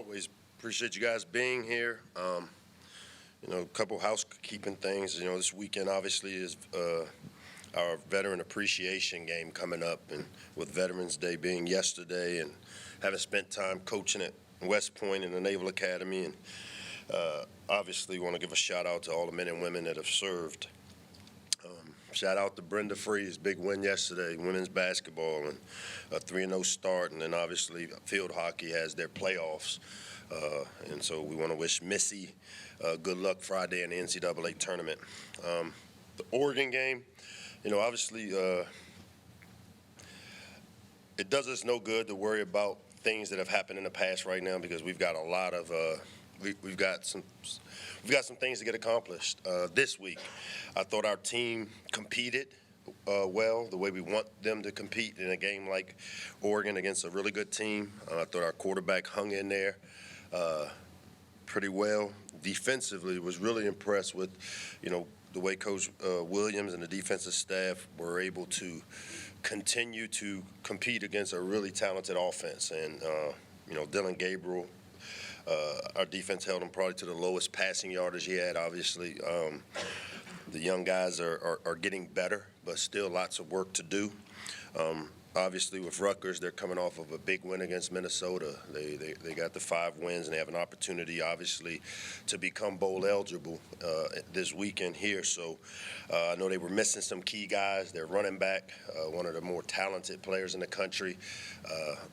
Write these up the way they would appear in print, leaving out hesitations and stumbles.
always appreciate you guys being here. A couple housekeeping things. This weekend obviously is our Veteran Appreciation Game coming up, and with Veterans Day being yesterday and having spent time coaching at West Point in the Naval Academy, and obviously want to give a shout out to all the men and women that have served. Shout out to Brenda Free's big win yesterday, women's basketball, and a 3-0 start, and then obviously field hockey has their playoffs. And so we want to wish Missy good luck Friday in the NCAA tournament. The Oregon game, obviously it does us no good to worry about things that have happened in the past right now, because we've got a lot of we've got some things to get accomplished this week. I thought our team competed well, the way we want them to compete in a game like Oregon against a really good team. I thought our quarterback hung in there pretty well. Defensively, was really impressed with, the way Coach Williams and the defensive staff were able to continue to compete against a really talented offense. And, Dylan Gabriel, our defense held him probably to the lowest passing yardage he had, obviously. The young guys are getting better, but still lots of work to do. Obviously, with Rutgers, they're coming off of a big win against Minnesota. They got the 5 wins, and they have an opportunity, obviously, to become bowl eligible this weekend here. So I know they were missing some key guys. Their running back, one of the more talented players in the country.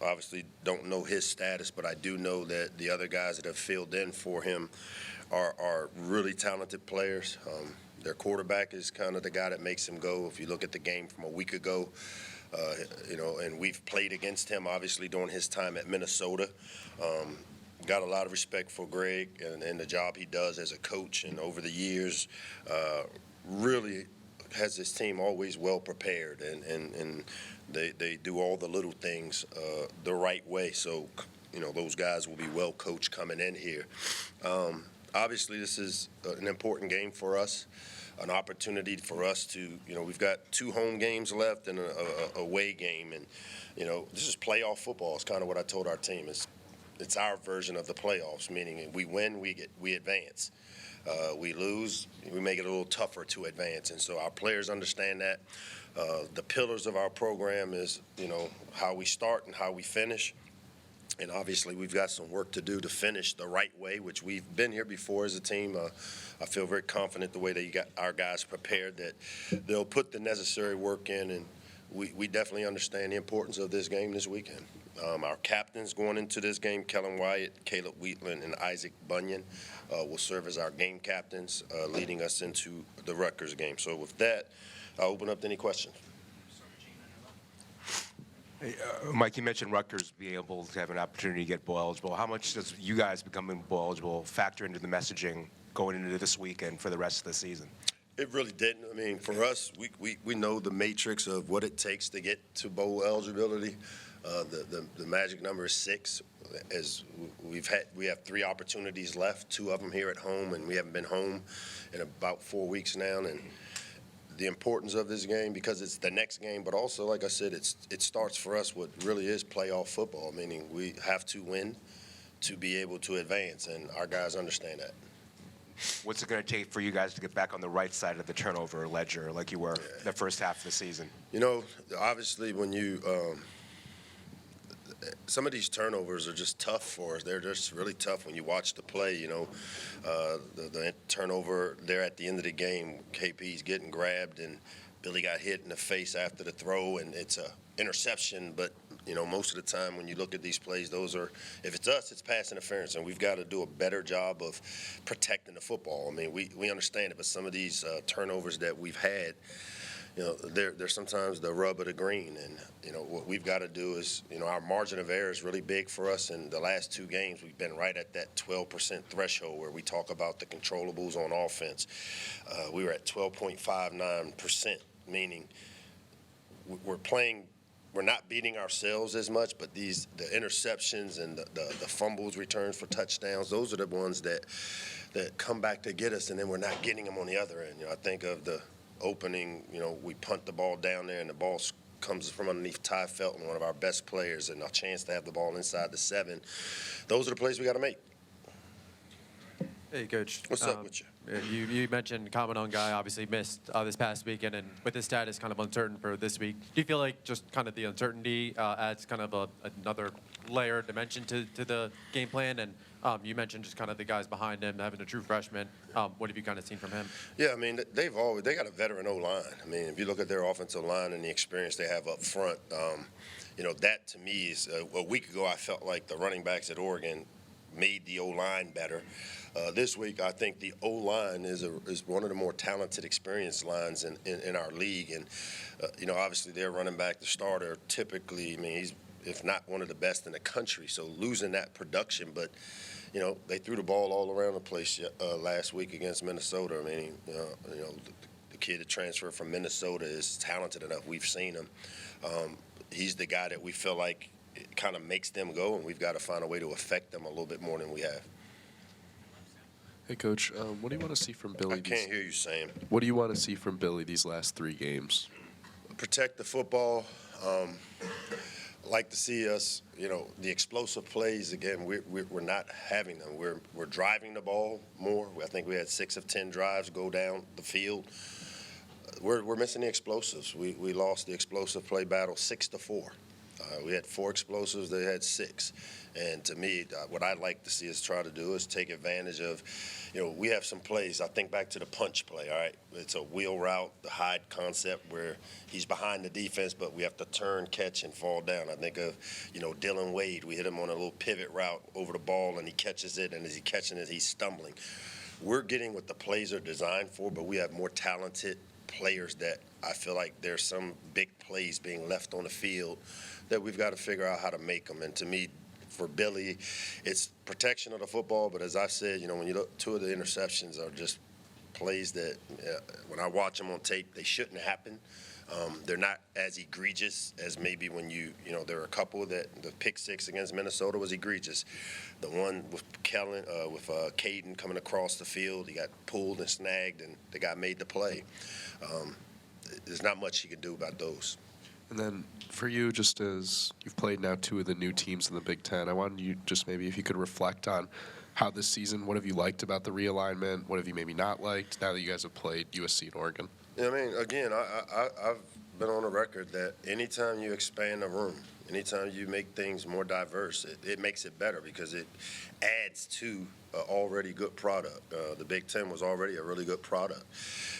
Obviously, don't know his status, but I do know that the other guys that have filled in for him are really talented players. Their quarterback is kind of the guy that makes him go. If you look at the game from a week ago, and we've played against him, obviously, during his time at Minnesota. Got a lot of respect for Greg and the job he does as a coach, and over the years, really has his team always well prepared, and they do all the little things the right way. So, those guys will be well coached coming in here. Obviously, this is an important game for us, an opportunity for us to, we've got 2 home games left and a away game. And, this is playoff football. It's kind of what I told our team. It's our version of the playoffs, meaning we win, we advance. We lose, we make it a little tougher to advance. And so our players understand that. The pillars of our program is, how we start and how we finish. And obviously, we've got some work to do to finish the right way, which we've been here before as a team. I feel very confident the way that you got our guys prepared, that they'll put the necessary work in, and we definitely understand the importance of this game this weekend. Our captains going into this game, Kellen Wyatt, Caleb Wheatland, and Isaac Bunyan, will serve as our game captains, leading us into the Rutgers game. So with that, I'll open up to any questions. Hey, Mike, you mentioned Rutgers being able to have an opportunity to get bowl eligible. How much does you guys becoming bowl eligible factor into the messaging going into this weekend for the rest of the season? It really didn't. I mean, for us, we know the matrix of what it takes to get to bowl eligibility. The magic number is 6. As we have 3 opportunities left, 2 of them here at home, and we haven't been home in about 4 weeks now. And the importance of this game, because it's the next game, but also, like I said, it starts for us what really is playoff football, meaning we have to win to be able to advance, and our guys understand that. What's it going to take for you guys to get back on the right side of the turnover ledger like you were the first half of the season? Obviously, when you some of these turnovers are just tough for us. They're just really tough when you watch the play. The turnover there at the end of the game, KP's getting grabbed, and Billy got hit in the face after the throw, and it's a interception. But most of the time when you look at these plays, those are, if it's us, it's pass interference, and we've got to do a better job of protecting the football. I mean, we understand it, but some of these turnovers that we've had, they're sometimes the rub of the green. And, what we've got to do is, our margin of error is really big for us. In the last 2 games, we've been right at that 12% threshold where we talk about the controllables on offense. We were at 12.59%, meaning we're not beating ourselves as much, but the interceptions and the fumbles, returns for touchdowns, those are the ones that come back to get us, and then we're not getting them on the other end. I think of the opening, we punt the ball down there and the ball comes from underneath Ty Felton, one of our best players, and a chance to have the ball inside the 7. Those are the plays we got to make. Hey, Coach. What's up with you? You mentioned comment on Guy obviously missed this past weekend, and with his status kind of uncertain for this week, do you feel like just kind of the uncertainty adds kind of another layer dimension to the game plan? And you mentioned just kind of the guys behind him having a true freshman. What have you kind of seen from him? Yeah, I mean, they got a veteran O-line. I mean, if you look at their offensive line and the experience they have up front, that to me is a week ago I felt like the running backs at Oregon made the O-line better. This week, I think the O-line is one of the more talented, experienced lines in our league. And, obviously their running back, the starter, typically, I mean, he's, if not one of the best in the country. So losing that production, but, they threw the ball all around the place last week against Minnesota. I mean, the kid that transferred from Minnesota is talented enough. We've seen him. He's the guy that we feel like it kind of makes them go, and we've got to find a way to affect them a little bit more than we have. Hey, Coach, what do you want to see from Billy? I can't hear you, Sam. What do you want to see from Billy these last 3 games? Protect the football. Like to see us, the explosive plays again. We're not having them. We're driving the ball more. I think we had 6 of 10 drives go down the field. We're missing the explosives. We lost the explosive play battle 6-4. We had 4 explosives. They had 6. And to me, what I'd like to see us try to do is take advantage of, we have some plays. I think back to the punch play, all right? It's a wheel route, the hide concept where he's behind the defense, but we have to turn, catch, and fall down. I think of, Dylan Wade. We hit him on a little pivot route over the ball, and he catches it, and as he's catching it, he's stumbling. We're getting what the plays are designed for, but we have more talented players that I feel like there's some big plays being left on the field that we've got to figure out how to make them. And to me, for Billy, it's protection of the football. But as I said, when you look, 2 of the interceptions are just plays that when I watch them on tape, they shouldn't happen. They're not as egregious as maybe when there are a couple that the pick 6 against Minnesota was egregious. The one with Kellen, with Caden coming across the field, he got pulled and snagged, and the guy made the play. There's not much he can do about those. And then for you, just as you've played now 2 of the new teams in the Big Ten, I wanted you just maybe if you could reflect on how this season, what have you liked about the realignment? What have you maybe not liked now that you guys have played USC and Oregon? I mean, again, I've been on the record that anytime you expand a room, anytime you make things more diverse, it makes it better because it adds to an already good product. The Big Ten was already a really good product.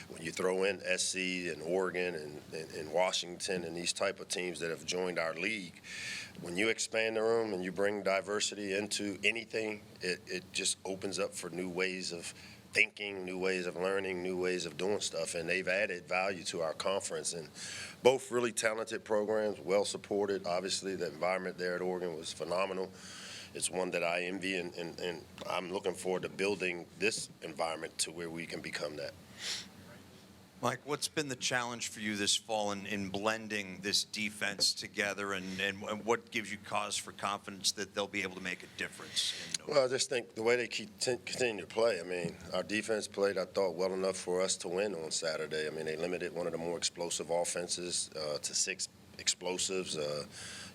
When you throw in SC and Oregon and Washington and these type of teams that have joined our league, when you expand the room and you bring diversity into anything, it just opens up for new ways of thinking, new ways of learning, new ways of doing stuff, and they've added value to our conference. And both really talented programs, well supported. Obviously, the environment there at Oregon was phenomenal. It's one that I envy, and I'm looking forward to building this environment to where we can become that. Mike, what's been the challenge for you this fall in blending this defense together, and what gives you cause for confidence that they'll be able to make a difference? Well, I just think the way they continue to play, I mean, our defense played, I thought, well enough for us to win on Saturday. I mean, they limited one of the more explosive offenses to 6 explosives.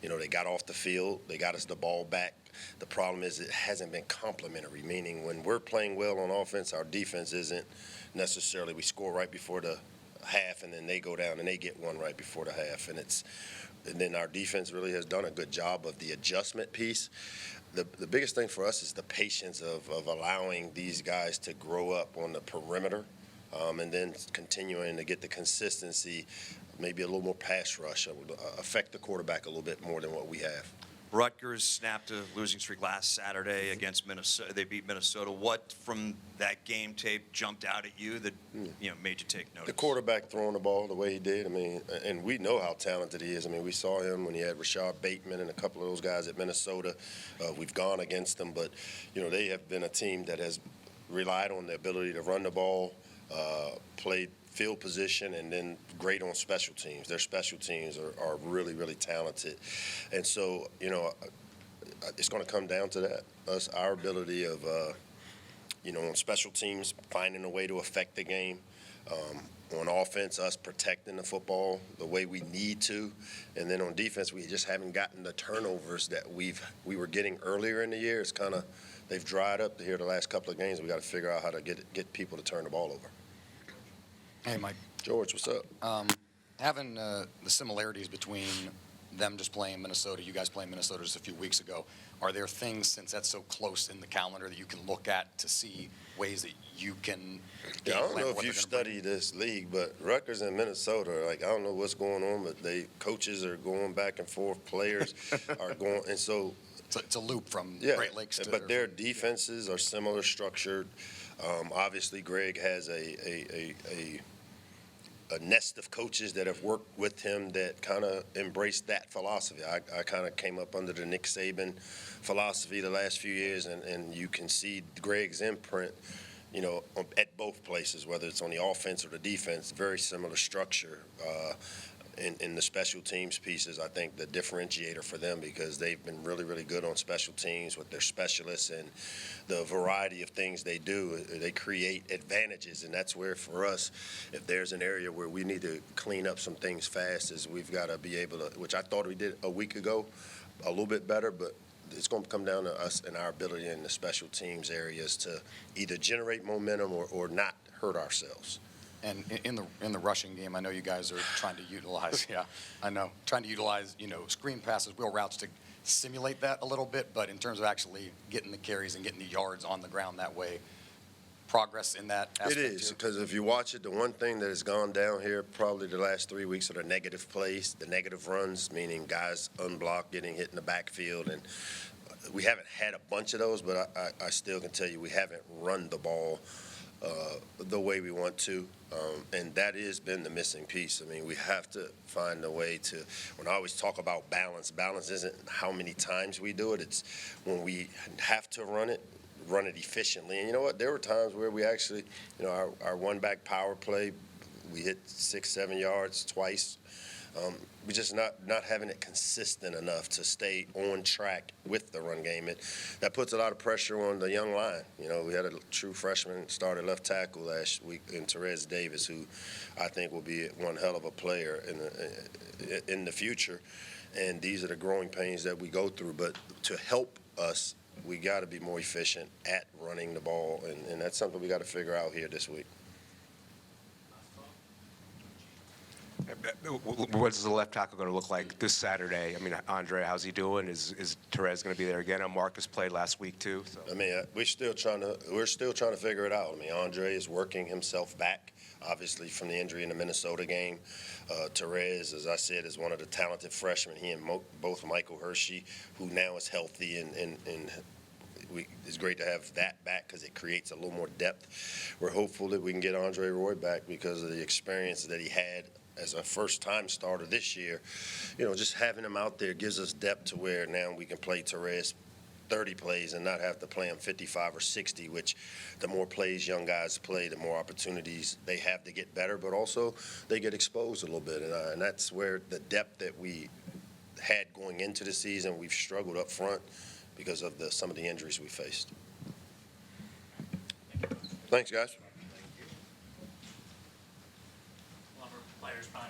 They got off the field. They got us the ball back. The problem is it hasn't been complementary, meaning when we're playing well on offense, our defense isn't necessarily. We score right before the half, and then they go down and they get one right before the half. And then our defense really has done a good job of the adjustment piece. The biggest thing for us is the patience of allowing these guys to grow up on the perimeter and then continuing to get the consistency, maybe a little more pass rush, affect the quarterback a little bit more than what we have. Rutgers snapped a losing streak last Saturday against Minnesota. They beat Minnesota. What from that game tape jumped out at you that made you take notice? The quarterback throwing the ball the way he did. I mean, and we know how talented he is. I mean, we saw him when he had Rashad Bateman and a couple of those guys at Minnesota. We've gone against them, but they have been a team that has relied on the ability to run the ball, played field position, and then great on special teams. Their special teams are really, really talented. And so, it's going to come down to that. Our ability of, on special teams, finding a way to affect the game. On offense, us protecting the football the way we need to, and then on defense, we just haven't gotten the turnovers that we were getting earlier in the year. It's kind of they've dried up here the last couple of games. We got to figure out how to get people to turn the ball over. Hey, Mike. George, what's up? Having the similarities between them just playing Minnesota, you guys playing Minnesota just a few weeks ago, are there things, since that's so close in the calendar, that you can look at to see ways that you can Yeah, I don't plan know for what if you've they're gonna bring? studied this league, but Rutgers and Minnesota, like, I don't know what's going on, but coaches are going back and forth, players are going, and so It's a loop from yeah, Great Lakes to. but their defenses are similar structured. Obviously, Greg has a nest of coaches that have worked with him that kind of embrace that philosophy. I kind of came up under the Nick Saban philosophy the last few years, and you can see Greg's imprint, you know, at both places, whether it's on the offense or the defense, very similar structure. In the special teams pieces, I think the differentiator for them, because they've been really, really good on special teams with their specialists and the variety of things they do, they create advantages. And that's where, for us, if there's an area where we need to clean up some things fast, is we've got to be able to, which I thought we did a week ago, a little bit better, but it's going to come down to us and our ability in the special teams areas to either generate momentum or not hurt ourselves. And in the rushing game, I know you guys are trying to utilize, screen passes, wheel routes to simulate that a little bit, but in terms of actually getting the carries and getting the yards on the ground that way, progress in that aspect It is, too? because if you watch it, the one thing that has gone down here probably the last 3 weeks are the negative plays, the negative runs, meaning guys unblocked, getting hit in the backfield. And we haven't had a bunch of those, but I still can tell you we haven't run the ball the way we want to, and that has been the missing piece. I mean, we have to find a way to, when I always talk about balance isn't how many times we do it, it's when we have to run it efficiently. And you know what, there were times where we actually, our one-back power play, we hit 6-7 yards twice. We're just not having it consistent enough to stay on track with the run game. That puts a lot of pressure on the young line. You know, we had a true freshman started left tackle last week in Therese Davis, who I think will be one hell of a player in the future. And these are the growing pains that we go through. But to help us, we got to be more efficient at running the ball, and that's something we got to figure out here this week. What is the left tackle going to look like this Saturday? I mean, Andre, how's he doing? Is Therese going to be there again? And Marcus played last week too. So. I mean, we're still trying to figure it out. I mean, Andre is working himself back, obviously, from the injury in the Minnesota game. Therese, as I said, is one of the talented freshmen. He and both Michael Hershey, who now is healthy, and it's great to have that back because it creates a little more depth. We're hopeful that we can get Andre Roy back because of the experience that he had as a first-time starter this year. You know, just having him out there gives us depth to where now we can play Therese 30 plays and not have to play him 55 or 60, which the more plays young guys play, the more opportunities they have to get better, but also they get exposed a little bit. And that's where the depth that we had going into the season, we've struggled up front because of some of the injuries we faced. Thanks, guys. Players, Brian.